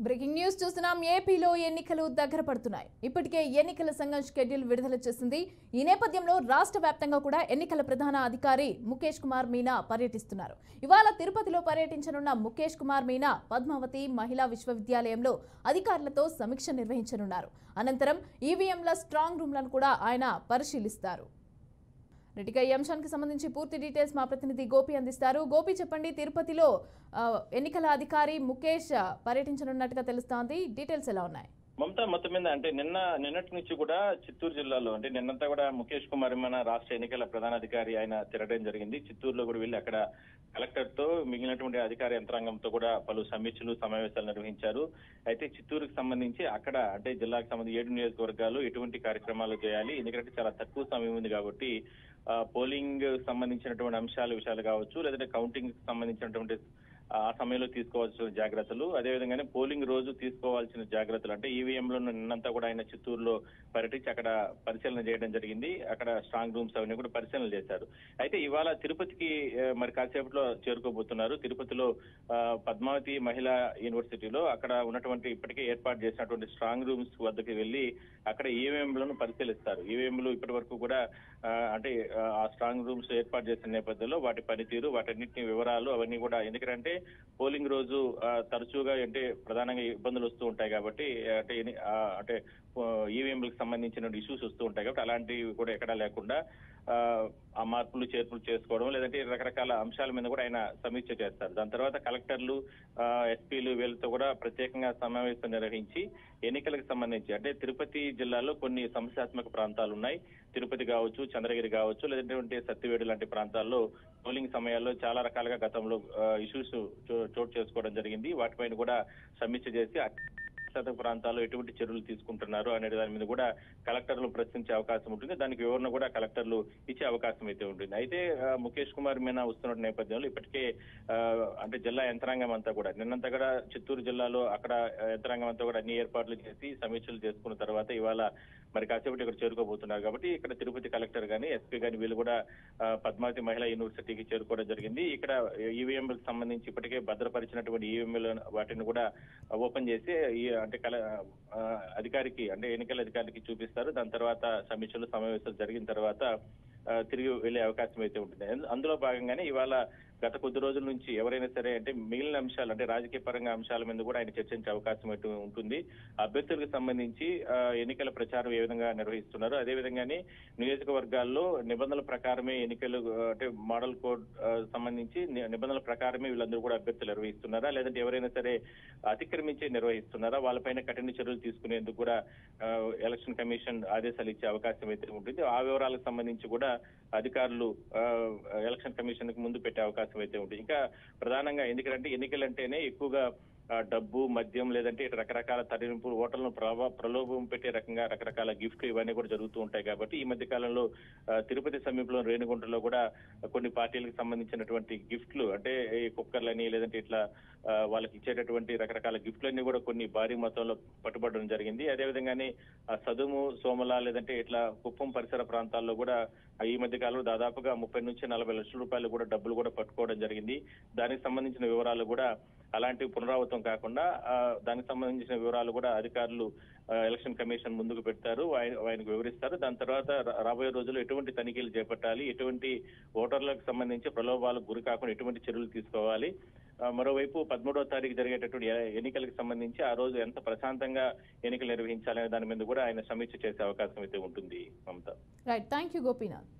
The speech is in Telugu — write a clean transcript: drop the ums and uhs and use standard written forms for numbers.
బ్రేకింగ్ న్యూస్ చూస్తున్నాం. ఏపీలో ఎన్నికలు దగ్గర పడుతున్నాయి. ఇప్పటికే ఎన్నికల సంఘం షెడ్యూల్ విడుదల చేసింది. ఈ నేపథ్యంలో రాష్ట్ర వ్యాప్తంగా కూడా ఎన్నికల ప్రధాన అధికారి ముఖేష్ కుమార్ మీనా పర్యటిస్తున్నారు. ఇవాళ తిరుపతిలో పర్యటించనున్న ముఖేష్ కుమార్ మీనా పద్మావతి మహిళా విశ్వవిద్యాలయంలో అధికారులతో సమీక్ష నిర్వహించనున్నారు. అనంతరం ఈవీఎంల స్ట్రాంగ్ రూమ్లను కూడా ఆయన పరిశీలిస్తారు. రెడ్డిగా ఈ అంశానికి సంబంధించి పూర్తి డీటెయిల్స్ మా ప్రతినిధి గోపి అందిస్తారు. గోపి, చెప్పండి, తిరుపతిలో ఎన్నికల అధికారి ముఖేష్ పర్యటించనున్నట్టుగా తెలుస్తోంది. డీటెయిల్స్ ఎలా ఉన్నాయి? మమతా, మొత్తం మీద అంటే నిన్నటి నుంచి కూడా చిత్తూరు జిల్లాలో అంటే నిన్నంతా కూడా ముఖేష్ కుమార్ మీనా రాష్ట్ర ఎన్నికల ప్రధానాధికారి ఆయన తిరగడం జరిగింది. చిత్తూరులో కూడా వెళ్ళి అక్కడ కలెక్టర్ తో మిగిలినటువంటి అధికార యంత్రాంగంతో కూడా పలు సమీక్షలు సమావేశాలు నిర్వహించారు. అయితే చిత్తూరుకు సంబంధించి అక్కడ అంటే జిల్లాకు సంబంధించి 7 నియోజకవర్గాలు ఎటువంటి కార్యక్రమాలు చేయాలి, ఎందుకంటే చాలా తక్కువ సమయం ఉంది కాబట్టి పోలింగ్ సంబంధించినటువంటి విషయాలు కావచ్చు, లేదంటే కౌంటింగ్ సంబంధించినటువంటి ఆ సమయంలో తీసుకోవాల్సిన జాగ్రత్తలు, అదేవిధంగానే పోలింగ్ రోజు తీసుకోవాల్సిన జాగ్రత్తలు అంటే ఈవీఎంలో నిన్నంతా కూడా ఆయన చిత్తూరులో పర్యటించి అక్కడ పరిశీలన చేయడం జరిగింది. అక్కడ స్ట్రాంగ్ రూమ్స్ అవన్నీ కూడా పరిశీలన చేశారు. అయితే ఇవాళ తిరుపతికి మరి కాసేపట్లో చేరుకోబోతున్నారు. తిరుపతిలో పద్మావతి మహిళా యూనివర్సిటీలో అక్కడ ఉన్నటువంటి ఇప్పటికే ఏర్పాటు చేసినటువంటి స్ట్రాంగ్ రూమ్స్ వద్దకు వెళ్లి అక్కడ ఈవీఎంలను పరిశీలిస్తారు. ఈవీఎంలు ఇప్పటి వరకు కూడా అంటే ఆ స్ట్రాంగ్ రూమ్స్ ఏర్పాటు చేసిన నేపథ్యంలో వాటి పనితీరు, వాటన్నిటిని వివరాలు అవన్నీ కూడా, ఎందుకంటే పోలింగ్ రోజు తరచుగా అంటే ప్రధానంగా ఇబ్బందులు వస్తూ ఉంటాయి కాబట్టి అంటే ఈవీఎంలకు సంబంధించిన ఇష్యూస్ వస్తూ ఉంటాయి కాబట్టి అలాంటివి కూడా ఎక్కడా లేకుండా ఆ మార్పులు చేర్పులు చేసుకోవడం, లేదంటే రకరకాల అంశాల మీద కూడా ఆయన సమీక్ష చేస్తారు. దాని తర్వాత కలెక్టర్లు, ఎస్పీలు వీళ్ళతో కూడా ప్రత్యేకంగా సమావేశం నిర్వహించి ఎన్నికలకు సంబంధించి అంటే తిరుపతి జిల్లాలో కొన్ని సమస్యాత్మక ప్రాంతాలు ఉన్నాయి. తిరుపతి కావచ్చు, చంద్రగిరి కావచ్చు, లేదంటే సత్తివేడు లాంటి ప్రాంతాల్లో పోలింగ్ సమయాల్లో చాలా రకాలుగా గతంలో ఇష్యూస్ చోటు చేసుకోవడం జరిగింది. వాటిపైన కూడా సమీక్ష చేసి ప్రాంతాల్లో ఎటువంటి చర్యలు తీసుకుంటున్నారు అనే దాని మీద కూడా కలెక్టర్లు ప్రశ్నించే అవకాశం ఉంటుంది. దానికి వివరణ కూడా కలెక్టర్లు ఇచ్చే అవకాశం అయితే ఉంటుంది. అయితే ముఖేష్ కుమార్ మీనా వస్తున్న నేపథ్యంలో ఇప్పటికే అంటే జిల్లా యంత్రాంగం అంతా కూడా నిన్నంతా కూడా చిత్తూరు జిల్లాలో అక్కడ యంత్రాంగం అంతా కూడా అన్ని ఏర్పాట్లు చేసి సమీక్షలు చేసుకున్న తర్వాత ఇవాళ మరి కాసేపటి ఇక్కడ చేరుకోబోతున్నారు కాబట్టి ఇక్కడ తిరుపతి కలెక్టర్ గాని, ఎస్పీ గాని వీళ్ళు కూడా పద్మావతి మహిళా యూనివర్సిటీకి చేరుకోవడం జరిగింది. ఇక్కడ ఈవీఎంలకు సంబంధించి ఇప్పటికే భద్రపరిచినటువంటి ఈవీఎంలు వాటిని కూడా ఓపెన్ చేసి అంటే అధికారికి అంటే ఎన్నికల అధికారికి చూపిస్తారు. దాని తర్వాత సమీక్షలు సమావేశాలు జరిగిన తర్వాత తిరిగి వెళ్లే అవకాశం అయితే ఉంటుంది. అందులో భాగంగానే ఇవాళ గత కొద్ది రోజుల నుంచి ఎవరైనా సరే అంటే మిగిలిన అంశాలు అంటే రాజకీయ పరంగా అంశాల మీద కూడా ఆయన చర్చించే అవకాశం అయితే ఉంటుంది. అభ్యర్థులకు సంబంధించి ఎన్నికల ప్రచారం ఏ విధంగా నిర్వహిస్తున్నారు, అదేవిధంగానే నియోజకవర్గాల్లో నిబంధనల ప్రకారమే ఎన్నికలు అంటే మోడల్ కోడ్ సంబంధించి నిబంధనల ప్రకారమే వీళ్ళందరూ కూడా అభ్యర్థులు నిర్వహిస్తున్నారా, లేదంటే ఎవరైనా సరే అతిక్రమించి నిర్వహిస్తున్నారా, వాళ్ళపైన కఠిన చర్యలు తీసుకునేందుకు కూడా ఎలక్షన్ కమిషన్ ఆదేశాలు ఇచ్చే అవకాశం అయితే ఉంటుంది. ఆ వివరాలకు సంబంధించి కూడా అధికారులు ఎలక్షన్ కమిషన్ కు ముందు పెట్టే అవకాశం అయితే ఉంటుంది. ఇంకా ప్రధానంగా ఎందుకంటే ఎన్నికలంటేనే ఎక్కువగా డబ్బు, మద్యం, లేదంటే రకరకాల తరలింపులు, ఓటర్లను ప్రలోభం పెట్టే రకంగా రకరకాల గిఫ్ట్లు ఇవన్నీ కూడా జరుగుతూ ఉంటాయి కాబట్టి ఈ మధ్య కాలంలో తిరుపతి సమీపంలో రేణిగుంటలో కూడా కొన్ని పార్టీలకు సంబంధించినటువంటి గిఫ్ట్లు అంటే కుక్కర్లని లేదంటే ఇట్లా వాళ్ళకి ఇచ్చేటటువంటి రకరకాల గిఫ్ట్లన్నీ కూడా కొన్ని భారీ మొత్తంలో పట్టుబడడం జరిగింది. అదేవిధంగానే సదుము, సోమల లేదంటే ఇట్లా కుప్పం పరిసర ప్రాంతాల్లో కూడా ఈ మధ్య కాలంలో దాదాపుగా 30 నుంచి 40 లక్షల రూపాయలు కూడా డబ్బులు కూడా పట్టుకోవడం జరిగింది. దానికి సంబంధించిన వివరాలు కూడా అలాంటివి పునరావృతం కాకుండా దానికి సంబంధించిన వివరాలు కూడా అధికారులు ఎలక్షన్ కమిషన్ ముందుకు పెడతారు, ఆయనకు వివరిస్తారు. దాని తర్వాత రాబోయే రోజుల్లో ఎటువంటి తనిఖీలు చేపట్టాలి, ఎటువంటి ఓటర్లకు సంబంధించి ప్రలోభాలకు గురి కాకుండా ఎటువంటి చర్యలు తీసుకోవాలి, మరోవైపు 13వ తారీఖు జరిగేటటువంటి ఎన్నికలకు సంబంధించి ఆ రోజు ఎంత ప్రశాంతంగా ఎన్నికలు నిర్వహించాలనే దాని మీద కూడా ఆయన సమీక్ష చేసే అవకాశం అయితే ఉంటుంది. Mamata. Right, thank you Gopinath.